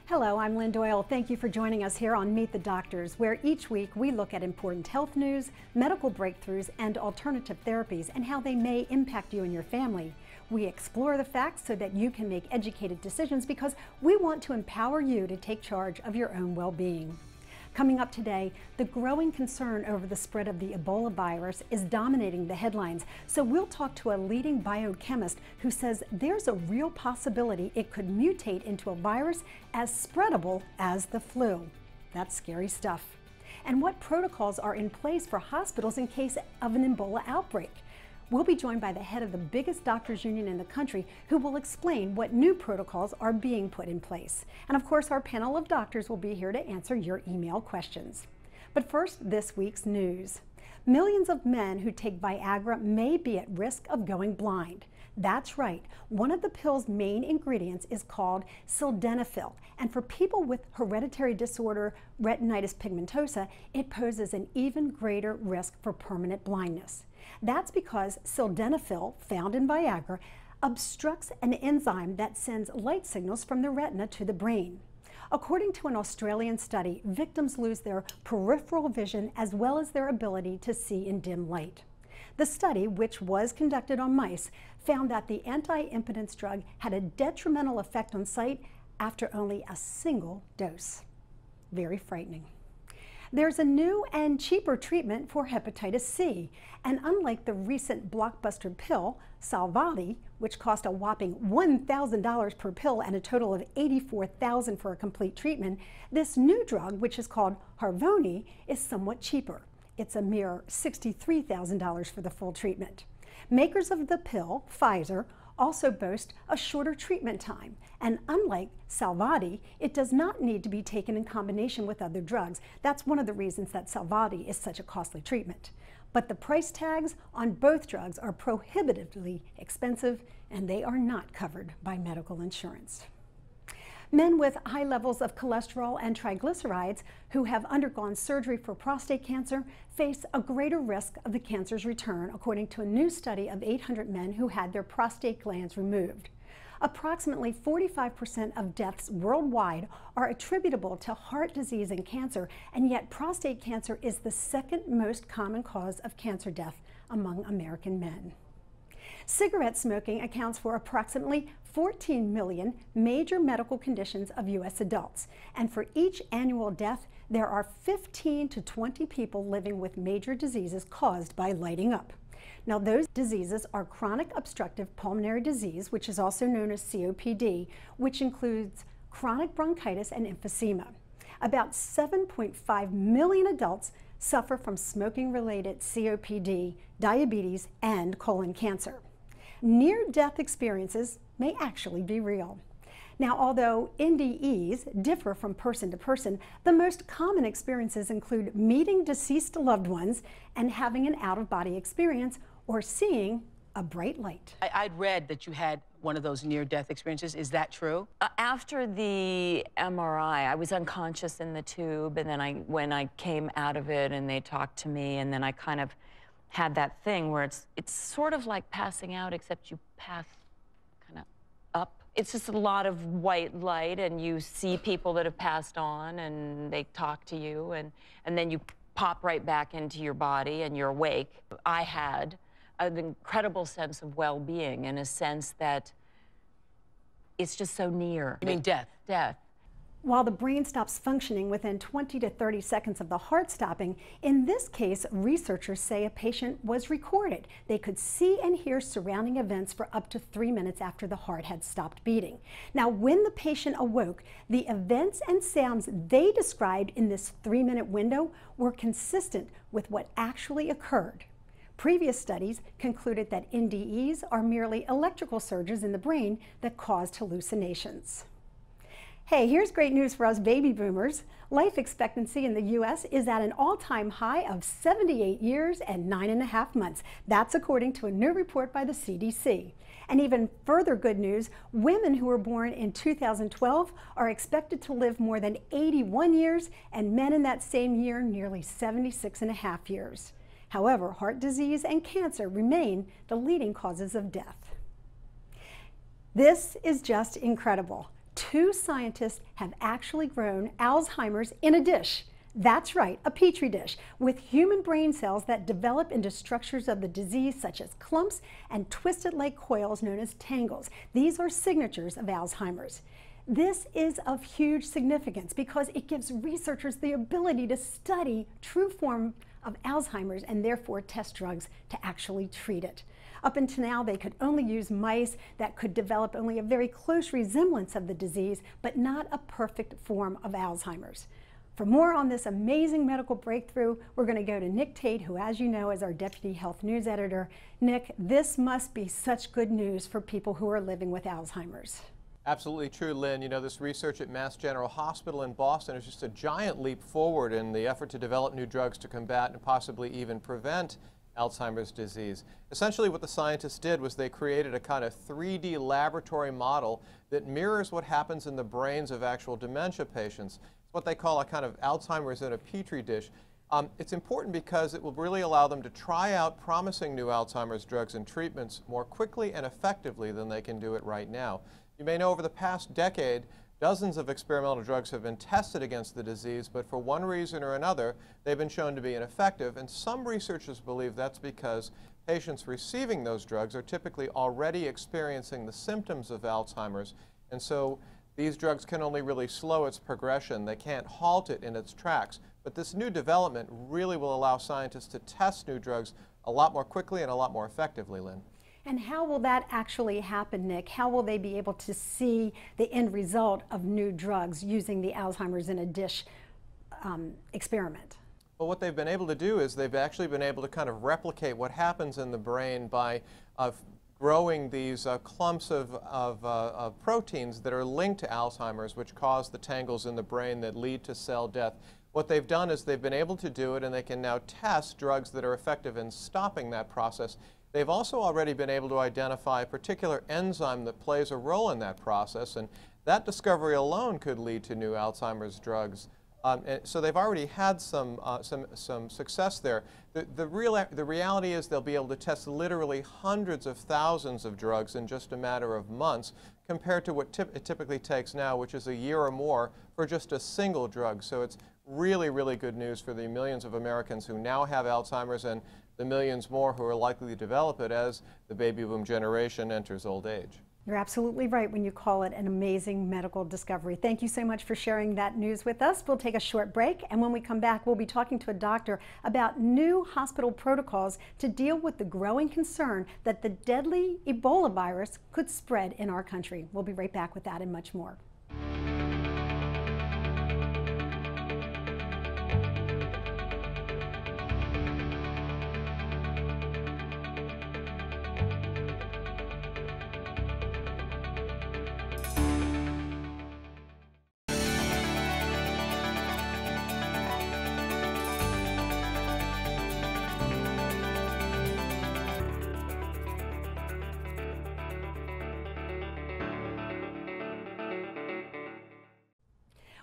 Hello, I'm Lynn Doyle. Thank you for joining us here on Meet the Doctors, where each week we look at important health news, medical breakthroughs, and alternative therapies and how they may impact you and your family. We explore the facts so that you can make educated decisions because we want to empower you to take charge of your own well-being. Coming up today, the growing concern over the spread of the Ebola virus is dominating the headlines, so we'll talk to a leading biochemist who says there's a real possibility it could mutate into a virus as spreadable as the flu. That's scary stuff. And what protocols are in place for hospitals in case of an Ebola outbreak? We'll be joined by the head of the biggest doctors union in the country who will explain what new protocols are being put in place. And of course, our panel of doctors will be here to answer your email questions. But first, this week's news. Millions of men who take Viagra may be at risk of going blind. That's right. One of the pill's main ingredients is called sildenafil, and for people with hereditary disorder retinitis pigmentosa, it poses an even greater risk for permanent blindness. That's because sildenafil, found in Viagra, obstructs an enzyme that sends light signals from the retina to the brain. According to an Australian study, victims lose their peripheral vision as well as their ability to see in dim light. The study, which was conducted on mice, found that the anti-impotence drug had a detrimental effect on sight after only a single dose. Very frightening. There's a new and cheaper treatment for hepatitis C, and unlike the recent blockbuster pill, Salvati, which cost a whopping $1,000 per pill and a total of $84,000 for a complete treatment, this new drug, which is called Harvoni, is somewhat cheaper. It's a mere $63,000 for the full treatment. Makers of the pill, Pfizer, also boast a shorter treatment time, and unlike Salvati, it does not need to be taken in combination with other drugs. That's one of the reasons that Salvati is such a costly treatment. But the price tags on both drugs are prohibitively expensive, and they are not covered by medical insurance. Men with high levels of cholesterol and triglycerides who have undergone surgery for prostate cancer face a greater risk of the cancer's return, according to a new study of 800 men who had their prostate glands removed. Approximately 45% of deaths worldwide are attributable to heart disease and cancer, and yet prostate cancer is the second most common cause of cancer death among American men. Cigarette smoking accounts for approximately 14 million major medical conditions of U.S. adults, and for each annual death, there are 15 to 20 people living with major diseases caused by lighting up. Now, those diseases are chronic obstructive pulmonary disease, which is also known as COPD, which includes chronic bronchitis and emphysema. About 7.5 million adults suffer from smoking-related COPD, diabetes, and colon cancer. Near-death experiences may actually be real. Now, although NDEs differ from person to person, the most common experiences include meeting deceased loved ones and having an out-of-body experience or seeing a bright light. I'd read that you had one of those near-death experiences. Is that true? After the MRI, I was unconscious in the tube, and then when I came out of it and they talked to me, and then I kind of had that thing where it's sort of like passing out, except you pass kind of up. It's just a lot of white light, and you see people that have passed on, and they talk to you, and then you pop right back into your body, and you're awake. I had an incredible sense of well-being, in a sense that it's just so near. You mean death? Death. While the brain stops functioning within 20 to 30 seconds of the heart stopping, in this case, researchers say a patient was recorded. They could see and hear surrounding events for up to 3 minutes after the heart had stopped beating. Now, when the patient awoke, the events and sounds they described in this 3-minute window were consistent with what actually occurred. Previous studies concluded that NDEs are merely electrical surges in the brain that caused hallucinations. Hey, here's great news for us baby boomers. Life expectancy in the U.S. is at an all-time high of 78 years and 9.5 months. That's according to a new report by the CDC. And even further good news, women who were born in 2012 are expected to live more than 81 years, and men in that same year nearly 76.5 years. However, heart disease and cancer remain the leading causes of death. This is just incredible. 2 scientists have actually grown Alzheimer's in a dish. That's right, a petri dish with human brain cells that develop into structures of the disease such as clumps and twisted like coils known as tangles. These are signatures of Alzheimer's. This is of huge significance because it gives researchers the ability to study true form of Alzheimer's and therefore test drugs to actually treat it. Up until now, they could only use mice that could develop only a very close resemblance of the disease, but not a perfect form of Alzheimer's. For more on this amazing medical breakthrough, we're going to go to Nick Tate, who, as you know, is our Deputy Health News Editor. Nick, this must be such good news for people who are living with Alzheimer's. Absolutely true, Lynn. You know, this research at Mass General Hospital in Boston is just a giant leap forward in the effort to develop new drugs to combat and possibly even prevent Alzheimer's disease. Essentially, what the scientists did was they created a kind of 3D laboratory model that mirrors what happens in the brains of actual dementia patients. It's what they call a kind of Alzheimer's in a petri dish. It's important because it will really allow them to try out promising new Alzheimer's drugs and treatments more quickly and effectively than they can do it right now. You may know over the past decade, dozens of experimental drugs have been tested against the disease, but for one reason or another, they've been shown to be ineffective, and some researchers believe that's because patients receiving those drugs are typically already experiencing the symptoms of Alzheimer's, and so these drugs can only really slow its progression. They can't halt it in its tracks. But this new development really will allow scientists to test new drugs a lot more quickly and a lot more effectively, Lynn. And how will that actually happen, Nick? How will they be able to see the end result of new drugs using the Alzheimer's in a dish experiment? Well, what they've been able to do is they've actually been able to kind of replicate what happens in the brain by growing these clumps of proteins that are linked to Alzheimer's, which cause the tangles in the brain that lead to cell death. What they've done is they've been able to do it, and they can now test drugs that are effective in stopping that process. They've also already been able to identify a particular enzyme that plays a role in that process, and that discovery alone could lead to new Alzheimer's drugs. So they've already had some success there. The reality is they'll be able to test literally hundreds of thousands of drugs in just a matter of months, compared to what it typically takes now, which is a year or more for just a single drug. So it's really, really good news for the millions of Americans who now have Alzheimer's and the millions more who are likely to develop it as the baby boom generation enters old age. You're absolutely right when you call it an amazing medical discovery. Thank you so much for sharing that news with us. We'll take a short break, and when we come back, we'll be talking to a doctor about new hospital protocols to deal with the growing concern that the deadly Ebola virus could spread in our country. We'll be right back with that and much more.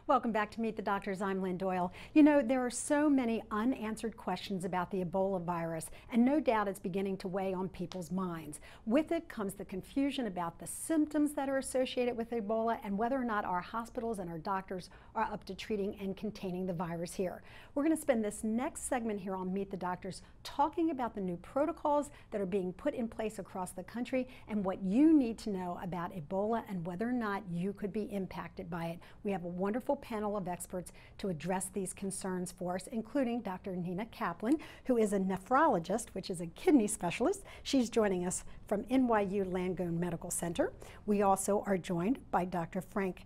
Welcome back to Meet the Doctors. I'm Lynn Doyle. You know, there are so many unanswered questions about the Ebola virus, and no doubt it's beginning to weigh on people's minds. With it comes the confusion about the symptoms that are associated with Ebola and whether or not our hospitals and our doctors are up to treating and containing the virus here. We're going to spend this next segment here on Meet the Doctors talking about the new protocols that are being put in place across the country and what you need to know about Ebola and whether or not you could be impacted by it. We have a wonderful panel of experts to address these concerns for us, including Dr. Nina Kaplan, who is a nephrologist, which is a kidney specialist. She's joining us from NYU Langone Medical Center. We also are joined by Dr. Frank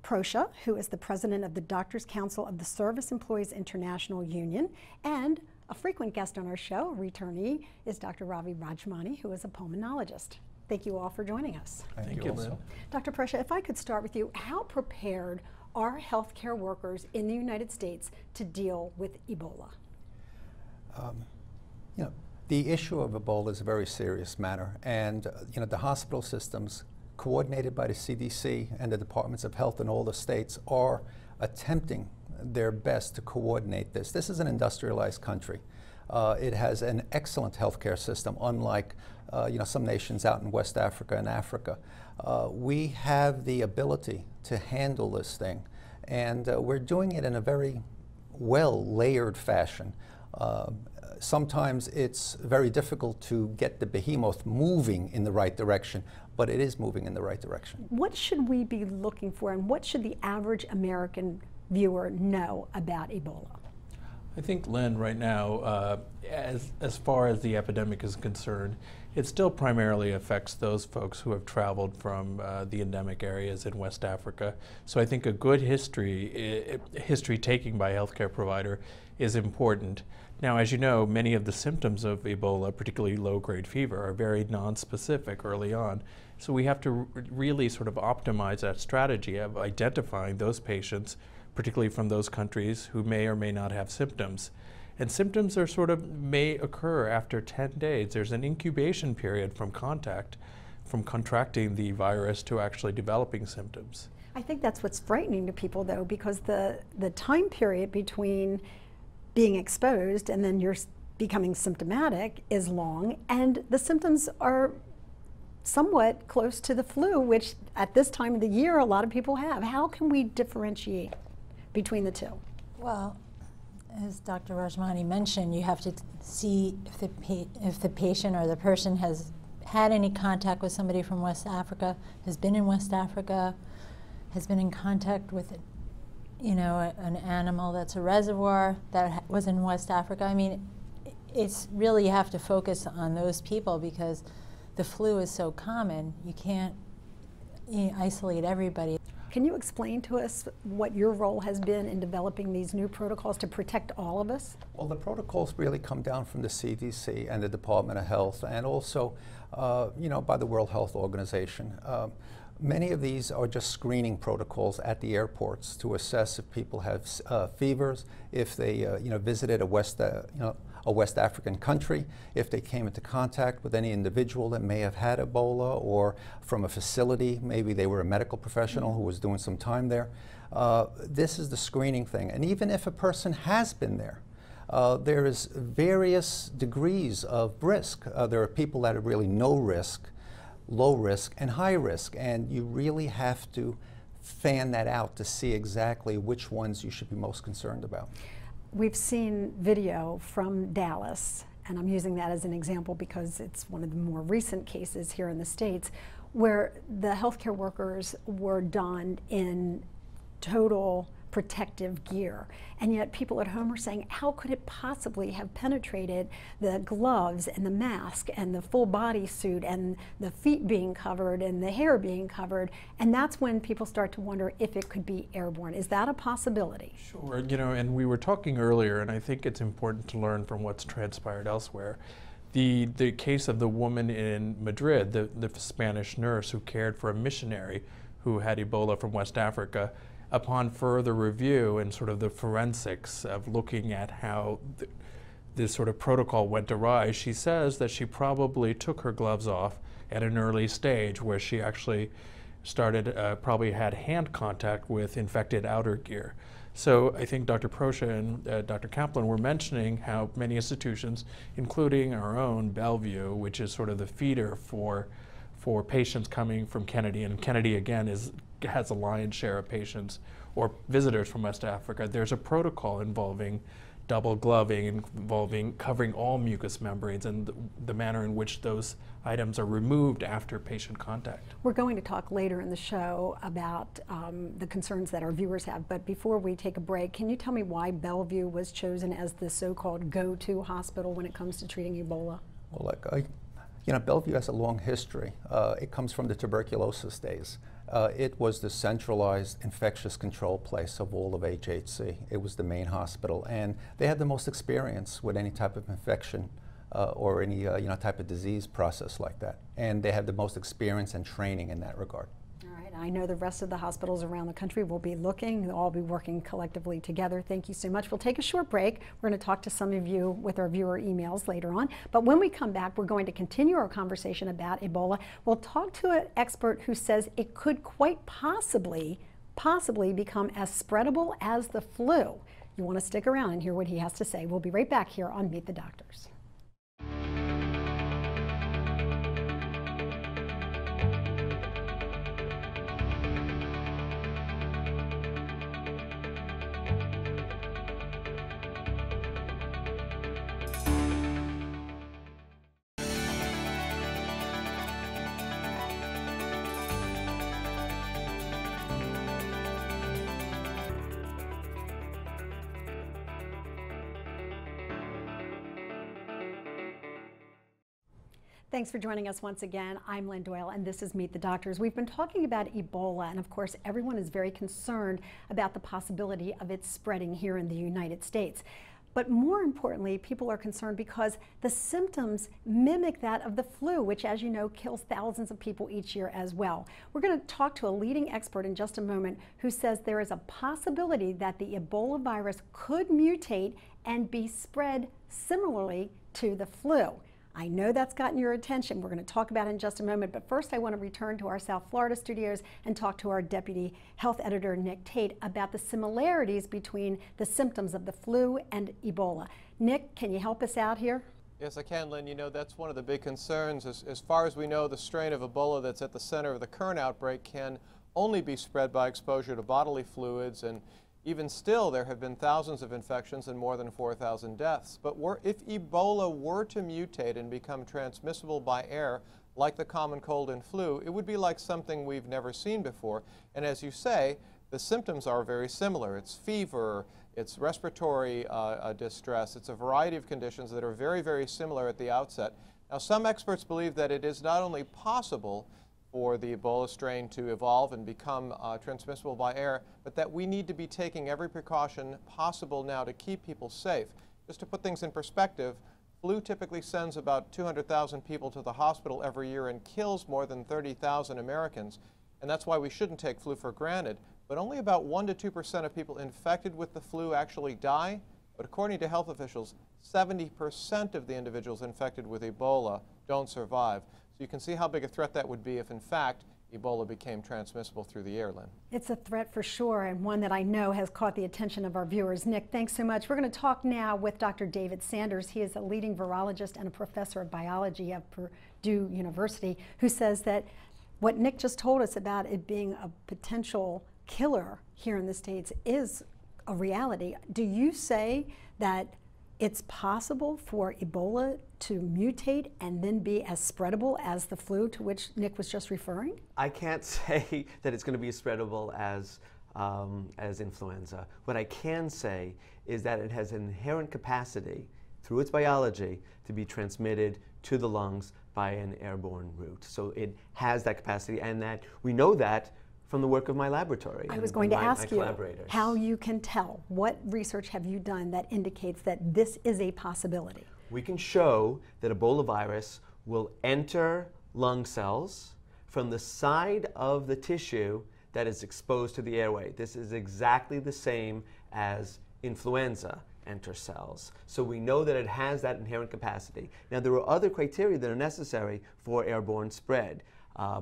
Proscia, who is the president of the Doctors Council of the Service Employees International Union, and a frequent guest on our show, a returnee, is Dr. Ravi Rajmani, who is a pulmonologist. Thank you all for joining us. Thank you, Lynn. Dr. Proscia, if I could start with you, how prepared are healthcare workers in the United States to deal with Ebola? You know, the issue of Ebola is a very serious matter, and you know, the hospital systems, coordinated by the CDC and the departments of health in all the states, are attempting their best to coordinate this. This is an industrialized country. It has an excellent healthcare system, unlike some nations out in West Africa and Africa. We have the ability to handle this thing, and we're doing it in a very well-layered fashion. Sometimes it's very difficult to get the behemoth moving in the right direction, but it is moving in the right direction. What should we be looking for, and what should the average American viewer know about Ebola? I think, Lynn, right now, as far as the epidemic is concerned, it still primarily affects those folks who have traveled from the endemic areas in West Africa. So I think a good history taking by a healthcare provider is important. Now, as you know, many of the symptoms of Ebola, particularly low-grade fever, are very nonspecific early on. So we have to really sort of optimize that strategy of identifying those patients, particularly from those countries who may or may not have symptoms. And symptoms are sort of may occur after 10 days. There's an incubation period from contact, from contracting the virus to actually developing symptoms. I think that's what's frightening to people, though, because the time period between being exposed and then you're becoming symptomatic is long, and the symptoms are somewhat close to the flu, which at this time of the year a lot of people have. How can we differentiate between the two? Well, as Dr. Rajmani mentioned, you have to see if the patient or the person has had any contact with somebody from West Africa, has been in West Africa, has been in contact with an animal that's a reservoir that was in West Africa. I mean, it's really, you have to focus on those people because the flu is so common. You can't isolate everybody. Can you explain to us what your role has been in developing these new protocols to protect all of us? Well, the protocols really come down from the CDC and the Department of Health, and also, by the World Health Organization. Many of these are just screening protocols at the airports to assess if people have fevers, if they, visited a West African country, if they came into contact with any individual that may have had Ebola, or from a facility, maybe they were a medical professional who was doing some time there. This is the screening thing. And even if a person has been there, there is various degrees of risk. There are people that are really no risk, low risk, and high risk, and you really have to fan that out to see exactly which ones you should be most concerned about. We've seen video from Dallas, and I'm using that as an example because it's one of the more recent cases here in the States, where the healthcare workers were donned in total protective gear. And yet people at home are saying, how could it possibly have penetrated the gloves and the mask and the full body suit and the feet being covered and the hair being covered? And that's when people start to wonder if it could be airborne. Is that a possibility? Sure, and we were talking earlier, and I think it's important to learn from what's transpired elsewhere. The case of the woman in Madrid, the Spanish nurse who cared for a missionary who had Ebola from West Africa, upon further review and sort of the forensics of looking at how this sort of protocol went awry, she says that she probably took her gloves off at an early stage where she actually started, probably had hand contact with infected outer gear. So I think Dr. Proscia and Dr. Kaplan were mentioning how many institutions, including our own Bellevue, which is sort of the feeder for patients coming from Kennedy, and Kennedy again has a lion's share of patients or visitors from West Africa. There's a protocol involving double gloving, involving covering all mucous membranes, and the manner in which those items are removed after patient contact. We're going to talk later in the show about the concerns that our viewers have, but before we take a break, can you tell me why Bellevue was chosen as the so-called go-to hospital when it comes to treating Ebola? Well, Bellevue has a long history. It comes from the tuberculosis days. It was the centralized infectious control place of all of HHC. It was the main hospital, and they had the most experience with any type of infection or any type of disease process like that. And they had the most experience and training in that regard. All right, I know the rest of the hospitals around the country will be looking. They'll all be working collectively together. Thank you so much. We'll take a short break. We're going to talk to some of you with our viewer emails later on. But when we come back, we're going to continue our conversation about Ebola. We'll talk to an expert who says it could quite possibly become as spreadable as the flu. You want to stick around and hear what he has to say. We'll be right back here on Meet the Doctors. Thanks for joining us once again. I'm Lynn Doyle, and this is Meet the Doctors. We've been talking about Ebola, and of course, everyone is very concerned about the possibility of it spreading here in the United States. But more importantly, people are concerned because the symptoms mimic that of the flu, which, as you know, kills thousands of people each year as well. We're going to talk to a leading expert in just a moment who says there is a possibility that the Ebola virus could mutate and be spread similarly to the flu. I know that's gotten your attention. We're going to talk about it in just a moment, but first I want to return to our South Florida studios and talk to our Deputy Health Editor, Nick Tate, about the similarities between the symptoms of the flu and Ebola. Nick, can you help us out here? Yes, I can, Lynn. You know, that's one of the big concerns. As far as we know, the strain of Ebola that's at the center of the current outbreak can only be spread by exposure to bodily fluids, and even still, there have been thousands of infections and more than 4,000 deaths. But if Ebola were to mutate and become transmissible by air, like the common cold and flu, it would be like something we've never seen before. And as you say, the symptoms are very similar. It's fever, it's respiratory distress, it's a variety of conditions that are very, very similar at the outset. Now, some experts believe that it is not only possible for the Ebola strain to evolve and become transmissible by air, but that we need to be taking every precaution possible now to keep people safe. Just to put things in perspective, flu typically sends about 200,000 people to the hospital every year and kills more than 30,000 Americans. And that's why we shouldn't take flu for granted. But only about 1 to 2% of people infected with the flu actually die. But according to health officials, 70% of the individuals infected with Ebola don't survive. So you can see how big a threat that would be if, in fact, Ebola became transmissible through the air, Lynn. It's a threat for sure, and one that I know has caught the attention of our viewers. Nick, thanks so much. We're going to talk now with Dr. David Sanders. He is a leading virologist and a professor of biology at Purdue University, who says that what Nick just told us about it being a potential killer here in the States is a reality. Do you say that it's possible for Ebola to mutate and then be as spreadable as the flu to which Nick was just referring? I can't say that it's going to be as spreadable as influenza. What I can say is that it has an inherent capacity, through its biology, to be transmitted to the lungs by an airborne route. So it has that capacity, and that we know that from the work of my laboratory. I was going to ask you how you can tell. What research have you done that indicates that this is a possibility? We can show that Ebola virus will enter lung cells from the side of the tissue that is exposed to the airway. This is exactly the same as influenza enter cells. So we know that it has that inherent capacity. Now, there are other criteria that are necessary for airborne spread.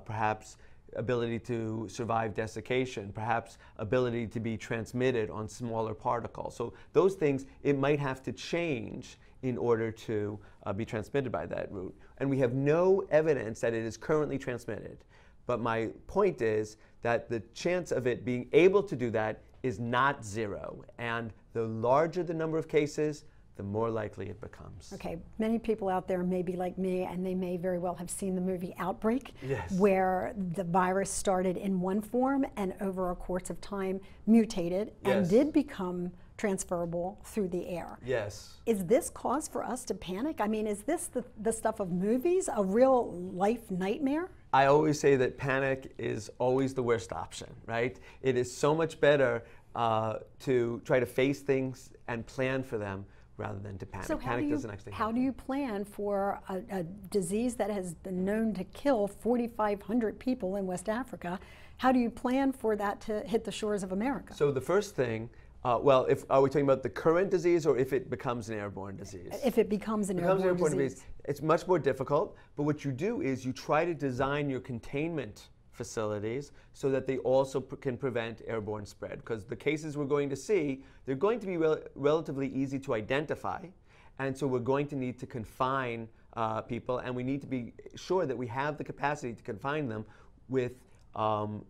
Perhaps ability to survive desiccation, perhaps ability to be transmitted on smaller particles. So those things, it might have to change in order to be transmitted by that route. And we have no evidence that it is currently transmitted. But my point is that the chance of it being able to do that is not zero. And the larger the number of cases, the more likely it becomes. Okay, many people out there may be like me, and they may very well have seen the movie Outbreak, yes, where the virus started in one form and over a course of time mutated and yes, did become transferable through the air. Yes. Is this cause for us to panic? I mean, is this the stuff of movies, a real life nightmare? I always say that panic is always the worst option, right? It is so much better to try to face things and plan for them rather than to panic. So Panic doesn't actually happen. How do you plan for a disease that has been known to kill 4,500 people in West Africa? How do you plan for that to hit the shores of America? So the first thing, are we talking about the current disease or if it becomes an airborne disease? If it becomes an airborne disease. It's much more difficult, but what you do is you try to design your containment facilities so that they also can prevent airborne spread. Because the cases we're going to see, they're going to be relatively easy to identify, and so we're going to need to confine people, and we need to be sure that we have the capacity to confine them with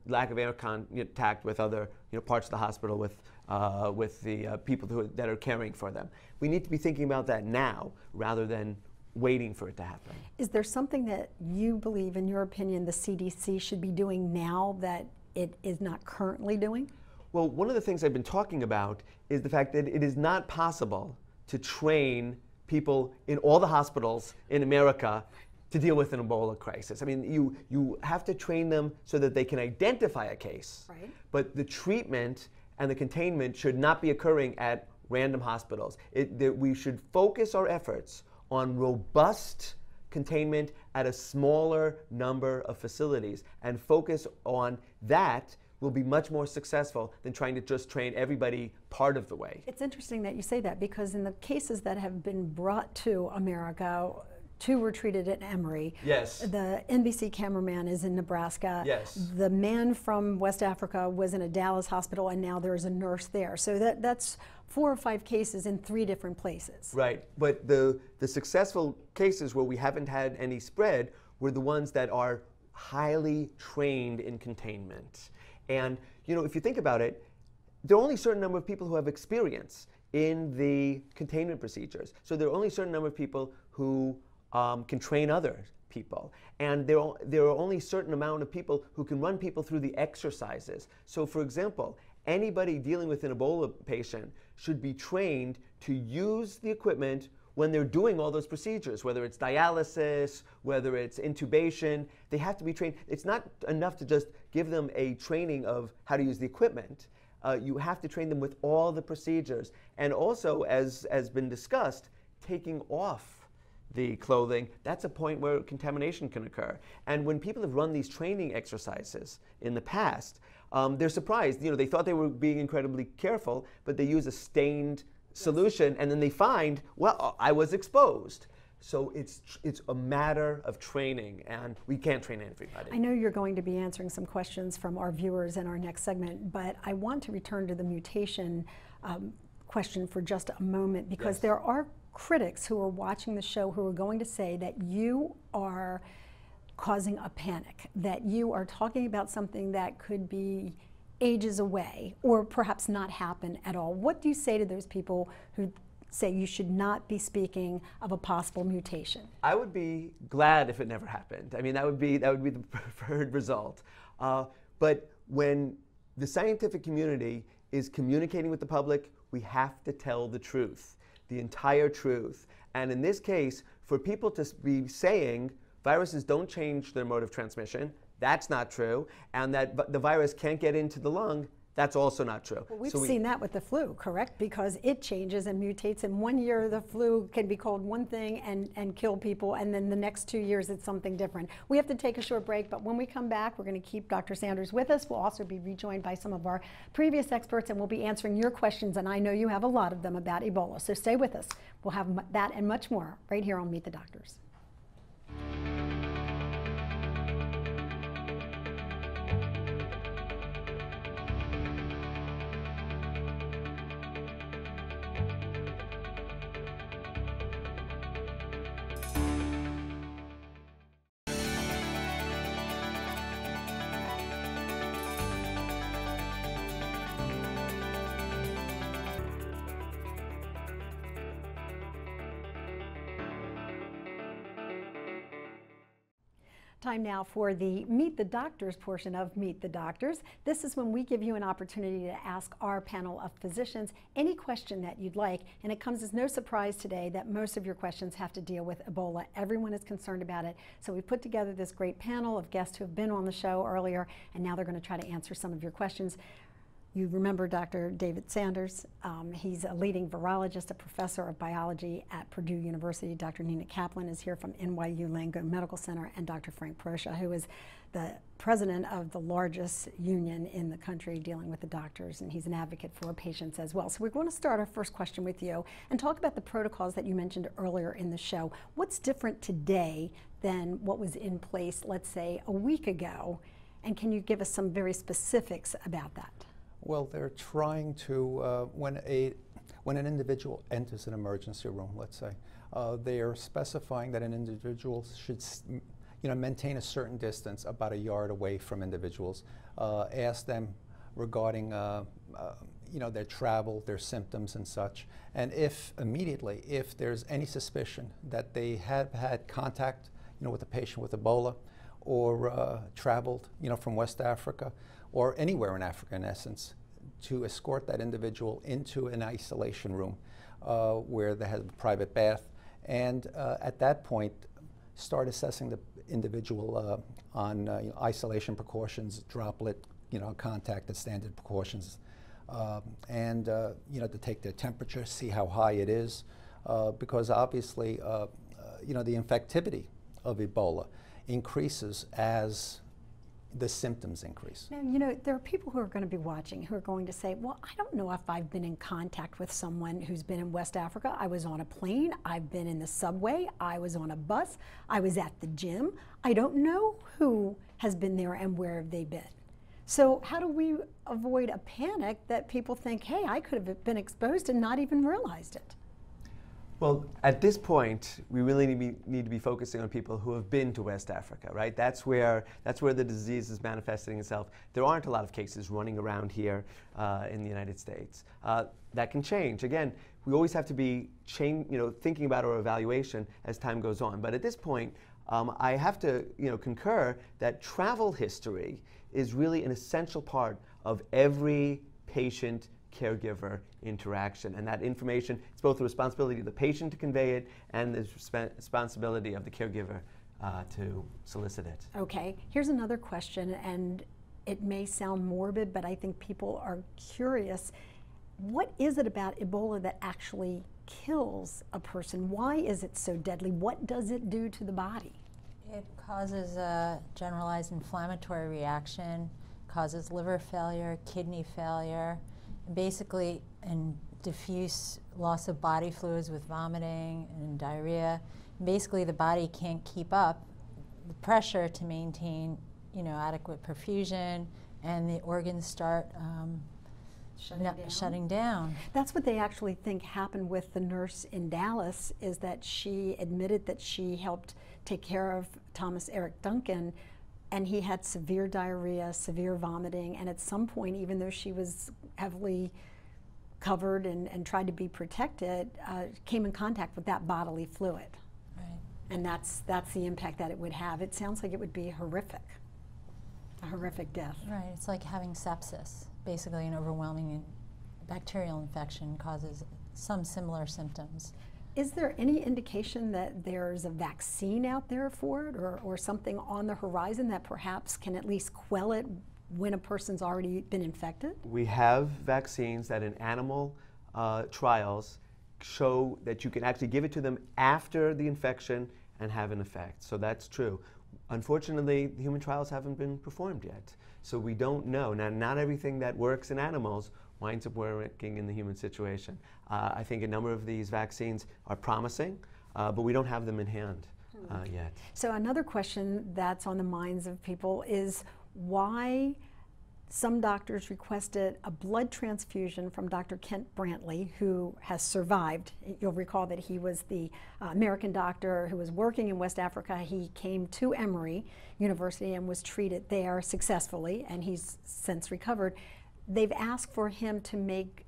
lack of air contact with other parts of the hospital, with the people that are caring for them. We need to be thinking about that now rather than waiting for it to happen. Is there something that you believe, in your opinion, the CDC should be doing now that it is not currently doing? Well, one of the things I've been talking about is the fact that it is not possible to train people in all the hospitals in America to deal with an Ebola crisis. I mean, you have to train them so that they can identify a case, Right. but the treatment and the containment should not be occurring at random hospitals. We should focus our efforts on robust containment at a smaller number of facilities, and focus on that will be much more successful than trying to just train everybody part of the way. It's interesting that you say that, because in the cases that have been brought to America, 2 were treated at Emory. Yes. The NBC cameraman is in Nebraska. Yes. The man from West Africa was in a Dallas hospital, and now there's a nurse there. So that's 4 or 5 cases in 3 different places. Right, but the successful cases where we haven't had any spread were the ones that are highly trained in containment. And you know, if you think about it, there are only a certain number of people who have experience in the containment procedures. So there are only a certain number of people who can train other people. And there are only a certain amount of people who can run people through the exercises. So for example, anybody dealing with an Ebola patient should be trained to use the equipment when they're doing all those procedures, whether it's dialysis, whether it's intubation. They have to be trained. It's not enough to just give them a training of how to use the equipment. You have to train them with all the procedures. And also, as has been discussed, taking off the clothing, that's a point where contamination can occur. And when people have run these training exercises in the past, they're surprised. You know, they thought they were being incredibly careful, but they use a stained solution, and then they find, well, I was exposed. So it's a matter of training, and we can't train everybody. I know you're going to be answering some questions from our viewers in our next segment, but I want to return to the mutation question for just a moment, because Yes. there are critics who are watching the show who are going to say that you are causing a panic, that you are talking about something that could be ages away or perhaps not happen at all. What do you say to those people who say you should not be speaking of a possible mutation? I would be glad if it never happened. I mean, that would be the preferred result. But when the scientific community is communicating with the public, we have to tell the truth, the entire truth. And in this case, for people to be saying viruses don't change their mode of transmission, that's not true, and that the virus can't get into the lung, that's also not true. Well, we've seen that with the flu, correct? Because it changes and mutates. In 1 year, the flu can be called one thing and kill people, and then the next 2 years, it's something different. We have to take a short break, but when we come back, we're going to keep Dr. Sanders with us. We'll also be rejoined by some of our previous experts, and we'll be answering your questions, and I know you have a lot of them about Ebola, so stay with us. We'll have that and much more right here on Meet the Doctors. Time now for the Meet the Doctors portion of Meet the Doctors. This is when we give you an opportunity to ask our panel of physicians any question that you'd like, and it comes as no surprise today that most of your questions have to deal with Ebola. Everyone is concerned about it, so we put together this great panel of guests who have been on the show earlier, and now they're going to try to answer some of your questions. You remember Dr. David Sanders. He's a leading virologist, a professor of biology at Purdue University. Dr. Nina Kaplan is here from NYU Langone Medical Center, and Dr. Frank Proscia, who is the president of the largest union in the country dealing with the doctors, and he's an advocate for patients as well. So we're going to start our first question with you and talk about the protocols that you mentioned earlier in the show. What's different today than what was in place, let's say, a week ago? And can you give us some very specifics about that? Well, they're trying to, when an individual enters an emergency room, let's say, they are specifying that an individual should maintain a certain distance, about a yard away from individuals. Ask them regarding their travel, their symptoms and such. And if there's any suspicion that they have had contact with a patient with Ebola, or traveled from West Africa, or anywhere in Africa in essence, to escort that individual into an isolation room where they have a private bath. And at that point, start assessing the individual on isolation precautions, droplet, contact at standard precautions, and to take their temperature, see how high it is, because obviously, the infectivity of Ebola increases as the symptoms increase. Now, there are people who are going to be watching who are going to say, well, I don't know if I've been in contact with someone who's been in West Africa. I was on a plane, I've been in the subway, I was on a bus, I was at the gym. I don't know who has been there and where have they been. So how do we avoid a panic that people think, hey, I could have been exposed and not even realized it? Well, at this point, we really need to be focusing on people who have been to West Africa, right? That's where the disease is manifesting itself. There aren't a lot of cases running around here in the United States. That can change. Again, we always have to be thinking about our evaluation as time goes on. But at this point, I have to concur that travel history is really an essential part of every patient caregiver interaction, and that information, it's both the responsibility of the patient to convey it and the responsibility of the caregiver to solicit it. Okay, here's another question, and it may sound morbid, but I think people are curious. What is it about Ebola that actually kills a person? Why is it so deadly? What does it do to the body? It causes a generalized inflammatory reaction, causes liver failure, kidney failure, basically, and diffuse loss of body fluids with vomiting and diarrhea. Basically, the body can't keep up the pressure to maintain, adequate perfusion, and the organs start shutting down. That's what they actually think happened with the nurse in Dallas, is that she admitted that she helped take care of Thomas Eric Duncan, and he had severe diarrhea, severe vomiting, and at some point, even though she was heavily covered and tried to be protected, came in contact with that bodily fluid. Right. And that's the impact that it would have. It sounds like it would be horrific, a horrific death. Right, it's like having sepsis. Basically, an overwhelming bacterial infection causes some similar symptoms. Is there any indication that there's a vaccine out there for it, or something on the horizon that perhaps can at least quell it when a person's already been infected? We have vaccines that in animal trials show that you can actually give it to them after the infection and have an effect. So that's true. Unfortunately, the human trials haven't been performed yet. So we don't know. Now, not everything that works in animals winds up working in the human situation. I think a number of these vaccines are promising, but we don't have them in hand yet. So another question that's on the minds of people is why some doctors requested a blood transfusion from Dr. Kent Brantley, who has survived. You'll recall that he was the American doctor who was working in West Africa. He came to Emory University and was treated there successfully, and he's since recovered. They've asked for him to make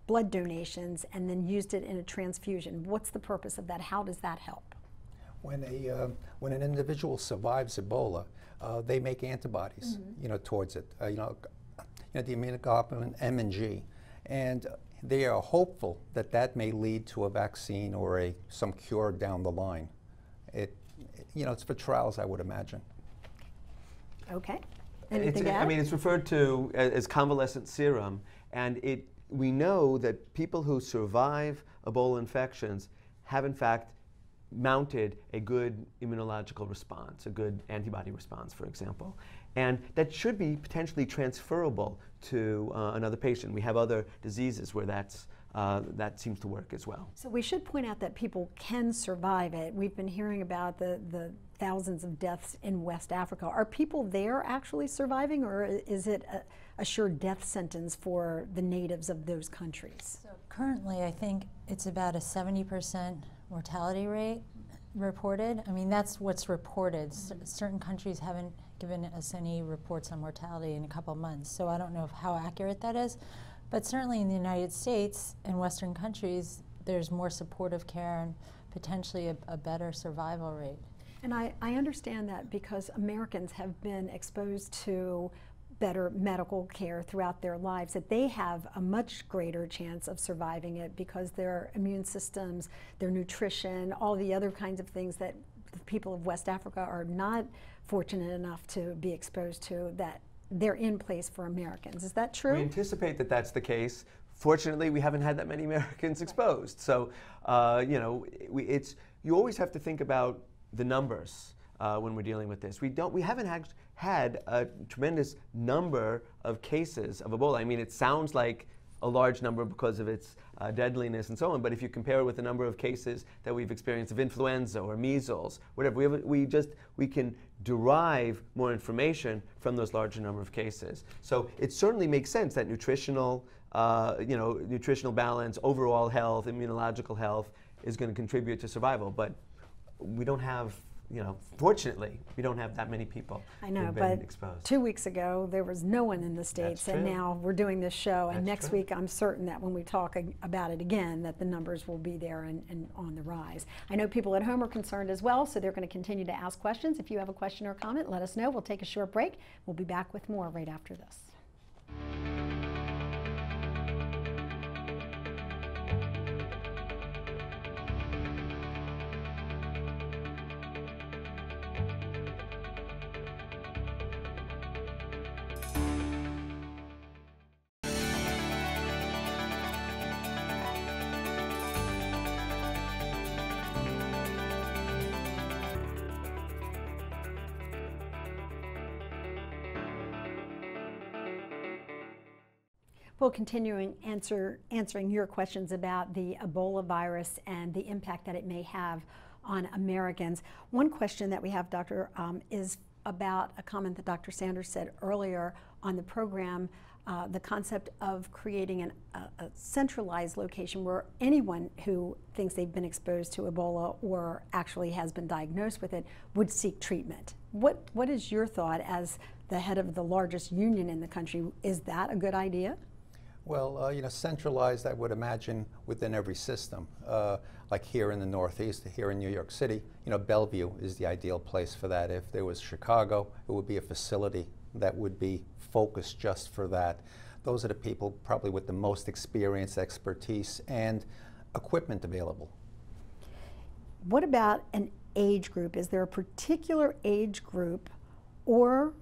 blood donations and then used it in a transfusion. What's the purpose of that? How does that help? When an individual survives Ebola, they make antibodies, towards it. The immunoglobulin M and G, and they are hopeful that that may lead to a vaccine or some cure down the line. It's for trials, I would imagine. Okay. Anything to add? I mean, it's referred to as convalescent serum, and we know that people who survive Ebola infections have, in fact, mounted a good immunological response, a good antibody response, for example. And that should be potentially transferable to another patient. We have other diseases where that seems to work as well. So we should point out that people can survive it. We've been hearing about the thousands of deaths in West Africa. Are people there actually surviving, or is it a sure death sentence for the natives of those countries? So currently, I think it's about a 70% mortality rate reported. I mean, that's what's reported. Certain countries haven't given us any reports on mortality in a couple months, so I don't know how accurate that is. But certainly in the United States and Western countries, there's more supportive care and potentially a better survival rate. And I understand that because Americans have been exposed to better medical care throughout their lives, that they have a much greater chance of surviving it because their immune systems, their nutrition, all the other kinds of things that the people of West Africa are not fortunate enough to be exposed to, that they're in place for Americans. Is that true? We anticipate that that's the case. Fortunately, we haven't had that many Americans exposed. So, you know, you always have to think about the numbers when we're dealing with this. We haven't had a tremendous number of cases of Ebola. I mean, it sounds like a large number because of its deadliness and so on, but if you compare it with the number of cases that we've experienced of influenza or measles, whatever, we can derive more information from those larger number of cases. So it certainly makes sense that nutritional balance, overall health, immunological health is going to contribute to survival, but we don't have, you know, fortunately, we don't have that many people who've been exposed. 2 weeks ago, there was no one in the States, and now we're doing this show, and next week, I'm certain that when we talk about it again, that the numbers will be there and on the rise. I know people at home are concerned as well, so they're going to continue to ask questions. If you have a question or comment, let us know. We'll take a short break. We'll be back with more right after this. We'll continue answering your questions about the Ebola virus and the impact that it may have on Americans. One question that we have, Doctor, is about a comment that Dr. Sanders said earlier on the program, the concept of creating a centralized location where anyone who thinks they've been exposed to Ebola or actually has been diagnosed with it would seek treatment. What is your thought as the head of the largest union in the country? Is that a good idea? Well, you know, centralized, I would imagine, within every system. Like here in the Northeast, here in New York City, you know, Bellevue is the ideal place for that. If there was Chicago, it would be a facility that would be focused just for that. Those are the people probably with the most experience, expertise, and equipment available. What about an age group? Is there a particular age group or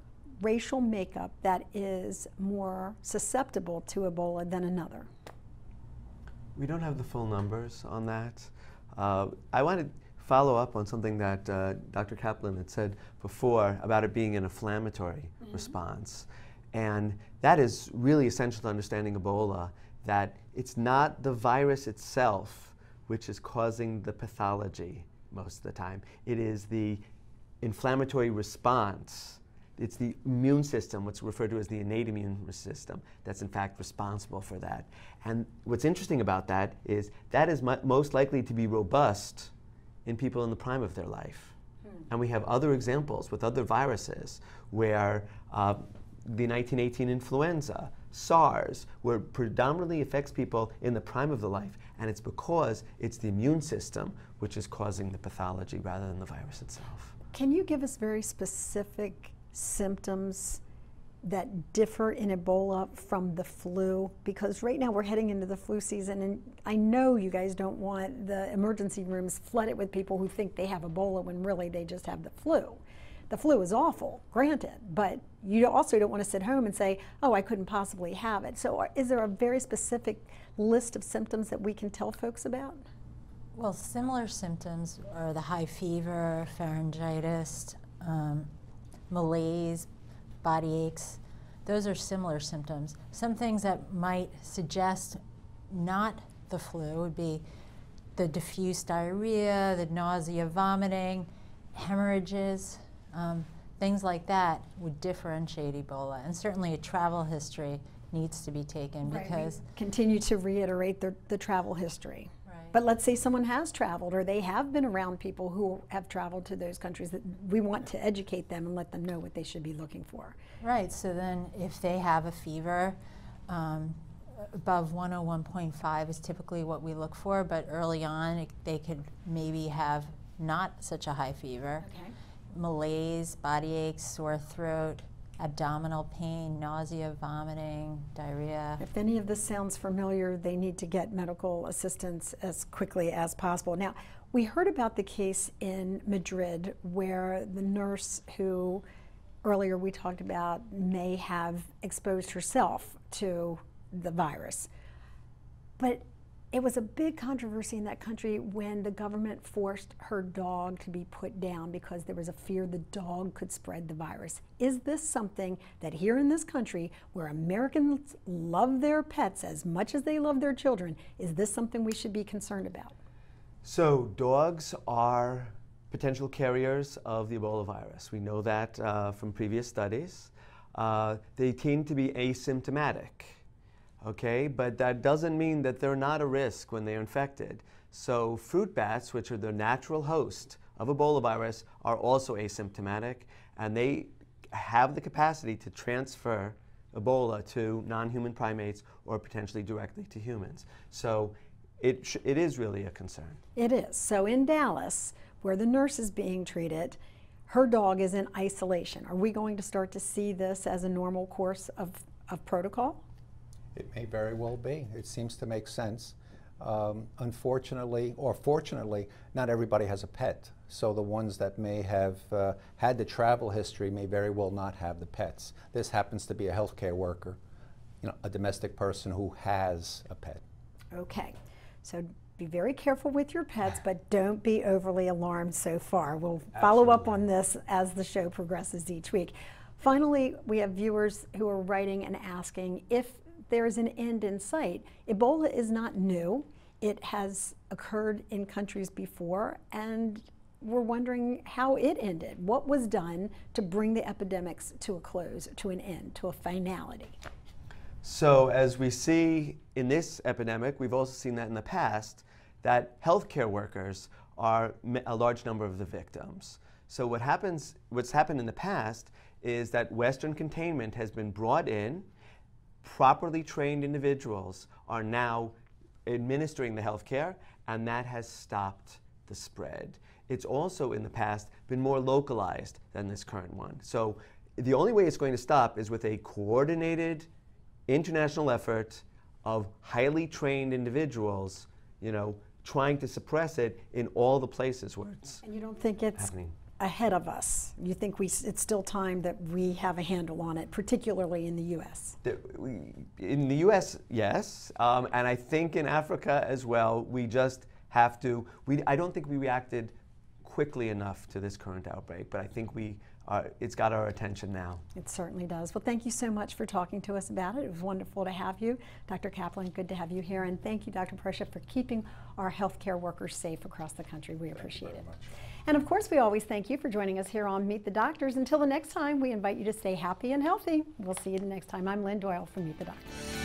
racial makeup that is more susceptible to Ebola than another? We don't have the full numbers on that. I want to follow up on something that Dr. Kaplan had said before about it being an inflammatory response. And that is really essential to understanding Ebola, that it's not the virus itself which is causing the pathology most of the time. It is the inflammatory response. It's the immune system, what's referred to as the innate immune system, that's in fact responsible for that. And what's interesting about that is most likely to be robust in people in the prime of their life. And we have other examples with other viruses where the 1918 influenza, SARS, where predominantly affects people in the prime of the life, and it's because it's the immune system which is causing the pathology rather than the virus itself. Can you give us very specific symptoms that differ in Ebola from the flu? Because right now we're heading into the flu season, and I know you guys don't want the emergency rooms flooded with people who think they have Ebola when really they just have the flu. The flu is awful, granted, but you also don't want to sit home and say, oh, I couldn't possibly have it. So is there a very specific list of symptoms that we can tell folks about? Well, similar symptoms are the high fever, pharyngitis, malaise, body aches. Those are similar symptoms. Some things that might suggest not the flu would be the diffuse diarrhea, the nausea, vomiting, hemorrhages, things like that would differentiate Ebola. And certainly a travel history needs to be taken because... We continue to reiterate the travel history. But let's say someone has traveled or they have been around people who have traveled to those countries, that we want to educate them and let them know what they should be looking for. Right, so then if they have a fever, above 101.5 is typically what we look for, but early on they could maybe have not such a high fever. Okay. Malaise, body aches, sore throat, abdominal pain, nausea, vomiting, diarrhea. If any of this sounds familiar, they need to get medical assistance as quickly as possible. Now, We heard about the case in Madrid where the nurse who earlier we talked about may have exposed herself to the virus. But it was a big controversy in that country when the government forced her dog to be put down because there was a fear the dog could spread the virus. Is this something that here in this country, where Americans love their pets as much as they love their children, is this something we should be concerned about? So dogs are potential carriers of the Ebola virus. We know that from previous studies. They tend to be asymptomatic. Okay, but that doesn't mean that they're not a risk when they're infected. So fruit bats, which are the natural host of Ebola virus, are also asymptomatic, and they have the capacity to transfer Ebola to non-human primates or potentially directly to humans. So it is really a concern. It is. So in Dallas, where the nurse is being treated, her dog is in isolation. Are we going to start to see this as a normal course of protocol? It may very well be. It seems to make sense. Unfortunately, or fortunately, not everybody has a pet. So the ones that may have had the travel history may very well not have the pets. This happens to be a healthcare worker, a domestic person who has a pet. Okay, so be very careful with your pets, but don't be overly alarmed so far. We'll follow up on this as the show progresses each week. Finally, we have viewers who are writing and asking if there's an end in sight. Ebola is not new. It has occurred in countries before, and we're wondering how it ended. What was done to bring the epidemics to a close, to an end, to a finality? So as we see in this epidemic, we've also seen that in the past, that healthcare workers are a large number of the victims. So what's happened in the past is that Western containment has been brought in. Properly trained individuals are now administering the health care, and that has stopped the spread. It's also in the past been more localized than this current one. So the only way it's going to stop is with a coordinated international effort of highly trained individuals, trying to suppress it in all the places where it's And you don't think it's happening. Ahead of us? You think it's still time that we have a handle on it, particularly in the U.S.? In the U.S., yes, and I think in Africa as well. We just have to. I don't think we reacted quickly enough to this current outbreak, but I think it's got our attention now. It certainly does. Well, thank you so much for talking to us about it. It was wonderful to have you. Dr. Kaplan, good to have you here. And thank you, Dr. Prescia, for keeping our healthcare workers safe across the country. We appreciate it. And of course, we always thank you for joining us here on Meet the Doctors. Until the next time, we invite you to stay happy and healthy. We'll see you the next time. I'm Lynn Doyle from Meet the Doctors.